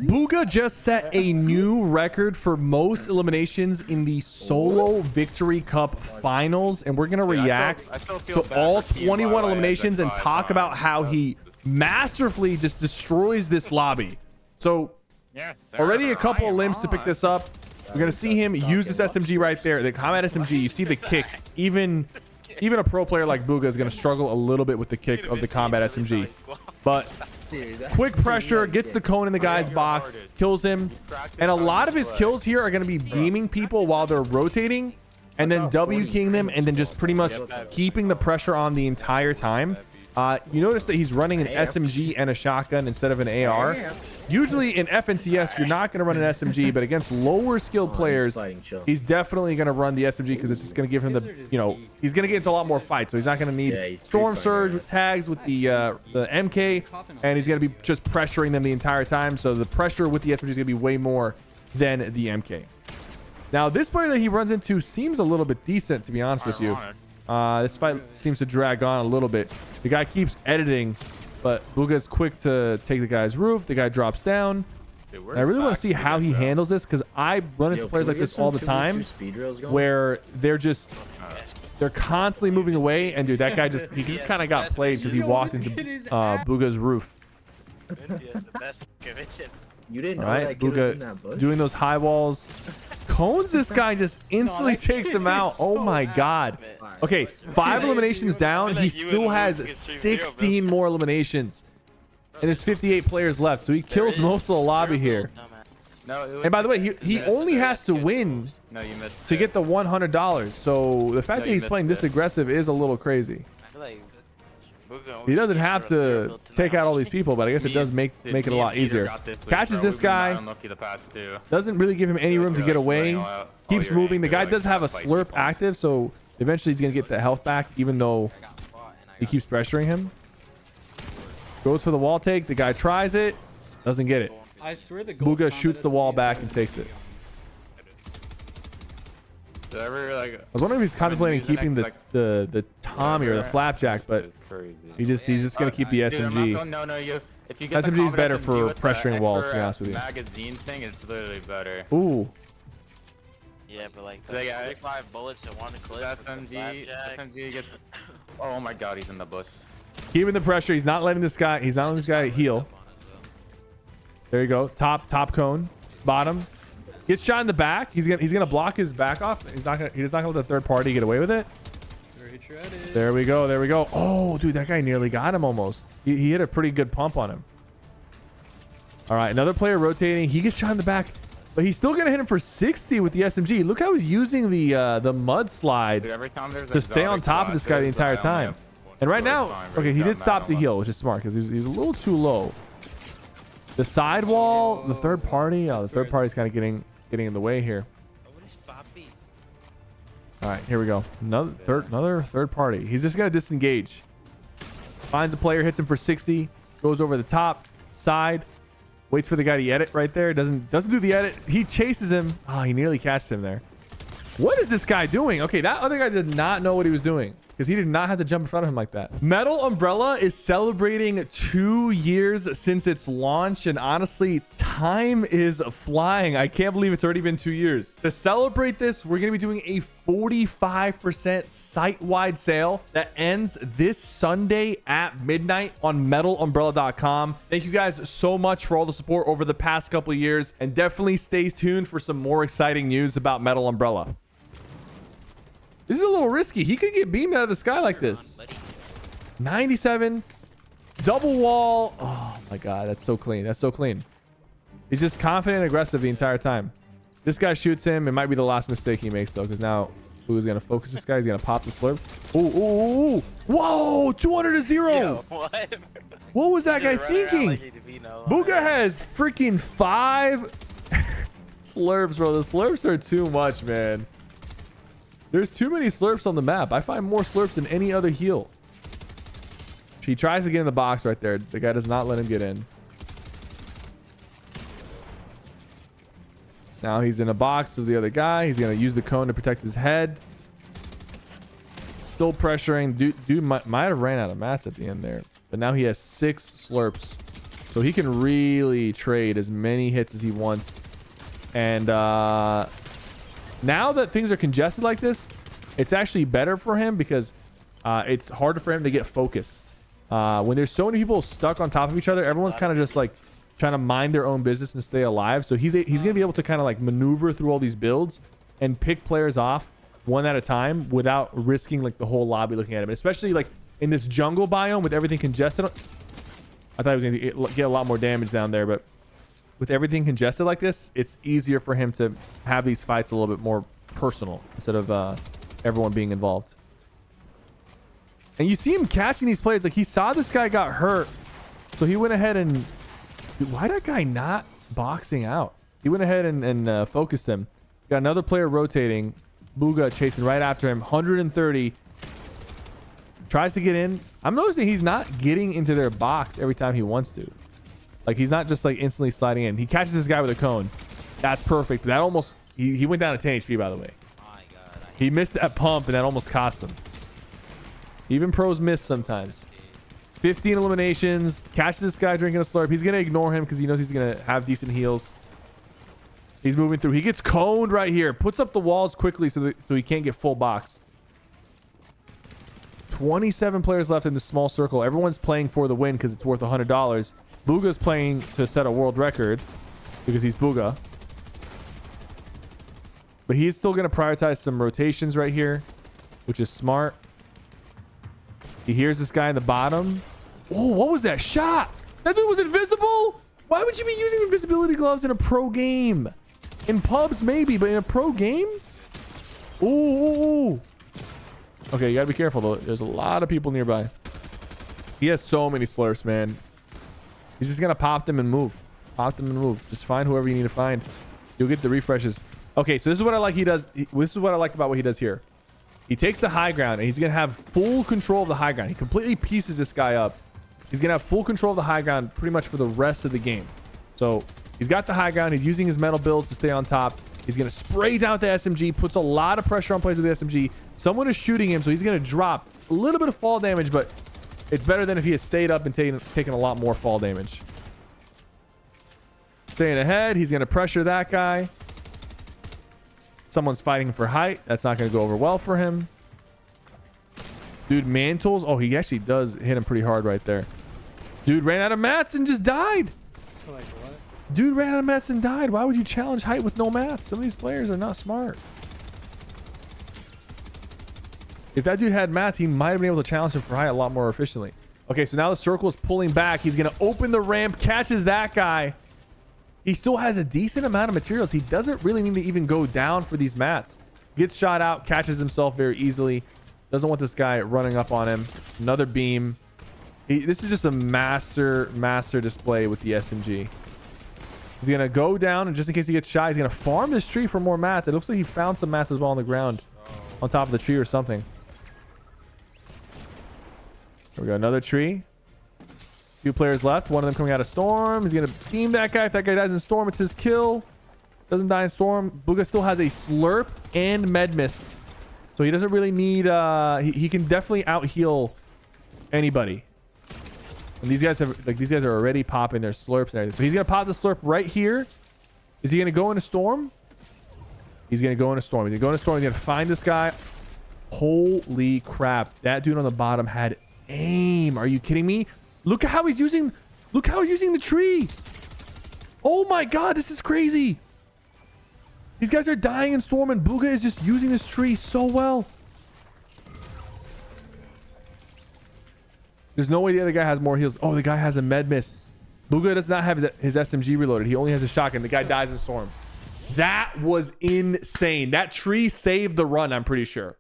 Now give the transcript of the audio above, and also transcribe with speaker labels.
Speaker 1: BUGHA just set a new record for most eliminations in the solo victory cup finals, and we're gonna react to all 21 eliminations and talk about how he masterfully just destroys this lobby. So already a couple of limbs to pick this up. We're gonna see him use this SMG right there, the combat SMG. You see the kick. Even a pro player like BUGHA is gonna struggle a little bit with the kick of the combat SMG, but quick pressure, gets the cone in the guy's box, kills him. And a lot of his kills here are going to be beaming people while they're rotating and then W keying them and then just pretty much keeping the pressure on the entire time. You notice that he's running an SMG and a shotgun instead of an AR. Usually in FNCS, you're not going to run an SMG, but against lower skilled players, he's definitely going to run the SMG because it's just going to give him the, he's going to get into a lot more fights. So he's not going to need Storm Surge with tags with the MK, and he's going to be just pressuring them the entire time. So the pressure with the SMG is going to be way more than the MK. Now, this player that he runs into seems a little bit decent, to be honest with you. This fight seems to drag on a little bit. The guy keeps editing, but BUGHA is quick to take the guy's roof. The guy drops down. And I really want to see how he handles this because I run into players like this all the time where they're constantly moving away. And dude, that guy he just kind of got played because he walked into BUGHA's roof.
Speaker 2: You didn't know
Speaker 1: that BUGHA doing those high walls. Cones this guy just instantly takes him out. Oh my god. Okay, 5 eliminations down. He still has 16 more eliminations and there's 58 players left, so he kills most of the lobby here. And by the way, he only has to win to get the $100, so the fact that he's playing this aggressive is a little crazy. He doesn't have to take out all these people, but I guess it does make it a lot easier. Catches this guy. Doesn't really give him any room to get away. Keeps moving. The guy does have a slurp active, so eventually he's going to get the health back, even though he keeps pressuring him. Goes for the wall take. The guy tries it. Doesn't get it. BUGHA shoots the wall back and takes it. I was wondering if he's contemplating keeping the Tommy or the Flapjack, but he's just gonna keep the SMG. SMG is better for pressuring walls, to be honest with you.
Speaker 3: Magazine thing is literally better.
Speaker 1: Ooh.
Speaker 4: Yeah, but like 35 bullets at one clip.
Speaker 3: SMG gets. Oh my god, he's in the bush.
Speaker 1: Keeping the pressure. He's not letting this guy. He's not letting this guy heal. There you go. Top cone. Bottom. Gets shot in the back. He's gonna block his back off. He's not gonna let the third party get away with it. There we go. There we go. Oh, dude, that guy nearly got him almost. He hit a pretty good pump on him. All right, another player rotating. He gets shot in the back, but he's still gonna hit him for 60 with the SMG. Look how he's using the mudslide to stay on top of this guy the entire time. And right now, okay, he did stop to heal, which is smart because he was a little too low. The sidewall, the third party. Oh, the third party's kind of getting in the way here. All right, here we go. Another third party. He's just gonna disengage. Finds a player, hits him for 60. Goes over the top side. Waits for the guy to edit right there. Doesn't do the edit. He chases him. Oh, he nearly catches him there. What is this guy doing? Okay, that other guy did not know what he was doing because he did not have to jump in front of him like that. Metal Umbrella is celebrating 2 years since its launch, and honestly, time is flying. I can't believe it's already been 2 years. To celebrate this, we're going to be doing a 45% site-wide sale that ends this Sunday at midnight on metalumbrella.com. Thank you guys so much for all the support over the past couple of years, and definitely stay tuned for some more exciting news about Metal Umbrella. This is a little risky. He could get beamed out of the sky like this. 97. Double wall. Oh my god, that's so clean. That's so clean. He's just confident and aggressive the entire time. This guy shoots him. It might be the last mistake he makes though, because now who's gonna focus this guy? He's gonna pop the slurp. Ooh. Whoa, 200 to 0.
Speaker 4: Yo, what?
Speaker 1: What was that guy thinking? BUGHA has freaking 5 slurps, bro. The slurps are too much, man. There's too many slurps on the map. I find more slurps than any other heal. He tries to get in the box right there. The guy does not let him get in. Now he's in a box with the other guy. He's going to use the cone to protect his head. Still pressuring. Dude might have ran out of mats at the end there. But now he has 6 slurps. So he can really trade as many hits as he wants. And now that things are congested like this, it's actually better for him because it's harder for him to get focused. When there's so many people stuck on top of each other, everyone's kind of just like trying to mind their own business and stay alive. So he's gonna be able to kind of like maneuver through all these builds and pick players off one at a time without risking like the whole lobby looking at him. Especially like in this jungle biome with everything congested. I thought he was gonna get a lot more damage down there, but with everything congested like this, it's easier for him to have these fights a little bit more personal instead of everyone being involved. And you see him catching these players. Like he saw this guy got hurt, so he went ahead and... Dude, why that guy not boxing out? He went ahead and focused him. Got another player rotating. BUGHA chasing right after him. 130. Tries to get in. I'm noticing he's not getting into their box every time he wants to. Like he's not just like instantly sliding in. He catches this guy with a cone. That's perfect. That almost... He went down to 10 HP, by the way.
Speaker 4: My God,
Speaker 1: He missed that pump and that almost cost him. Even pros miss sometimes. 15 eliminations. Catches this guy drinking a slurp. He's going to ignore him because he knows he's going to have decent heals. He's moving through. He gets coned right here. Puts up the walls quickly so he can't get full boxed. 27 players left in this small circle. Everyone's playing for the win because it's worth $100. BUGHA's playing to set a world record because he's BUGHA. But he's still going to prioritize some rotations right here, which is smart. He hears this guy in the bottom. Oh, what was that shot? That dude was invisible? Why would you be using invisibility gloves in a pro game? In pubs, maybe, but in a pro game? Ooh, ooh, ooh. Okay, you gotta be careful, though. There's a lot of people nearby. He has so many slurps, man. He's just gonna pop them and move. Pop them and move. Just find whoever you need to find. You'll get the refreshes. Okay, so this is what I like he does. This is what I like about what he does here. He takes the high ground and he's going to have full control of the high ground. He completely pieces this guy up. He's going to have full control of the high ground pretty much for the rest of the game. So he's got the high ground. He's using his metal builds to stay on top. He's going to spray down with the SMG, puts a lot of pressure on players with the SMG. Someone is shooting him, so he's going to drop a little bit of fall damage, but it's better than if he had stayed up and taken a lot more fall damage. Staying ahead, he's going to pressure that guy. Someone's fighting for height. That's not going to go over well for him. Dude, mantles. Oh, he actually does hit him pretty hard right there. Dude ran out of mats and just died.
Speaker 2: So like what?
Speaker 1: Dude ran out of mats and died. Why would you challenge height with no mats? Some of these players are not smart. If that dude had mats, he might have been able to challenge him for height a lot more efficiently. Okay, so now the circle is pulling back. He's going to open the ramp, catches that guy. He still has a decent amount of materials. He doesn't really need to even go down for these mats. Gets shot out, catches himself very easily. Doesn't want this guy running up on him. Another beam. This is just a master display with the SMG. He's going to go down, and just in case he gets shot, he's going to farm this tree for more mats. It looks like he found some mats as well on the ground. On top of the tree or something. Here we go. Another tree. Two players left. One of them coming out of storm. He's going to beam that guy. If that guy dies in storm, it's his kill. Doesn't die in storm. BUGHA still has a slurp and med mist. So he doesn't really need... he can definitely out heal anybody. And these guys have... Like, these guys are already popping their slurps and everything. So he's going to pop the slurp right here. Is he going to go into storm? He's going to go into storm. He's going to go into storm. He's going to find this guy. Holy crap. That dude on the bottom had aim. Are you kidding me? Look at how he's using... Look how he's using the tree. Oh my god, this is crazy. These guys are dying in storm and BUGHA is just using this tree so well. There's no way the other guy has more heals. Oh, the guy has a med mist. BUGHA does not have his SMG reloaded. He only has a shotgun. The guy dies in storm. That was insane. That tree saved the run, I'm pretty sure.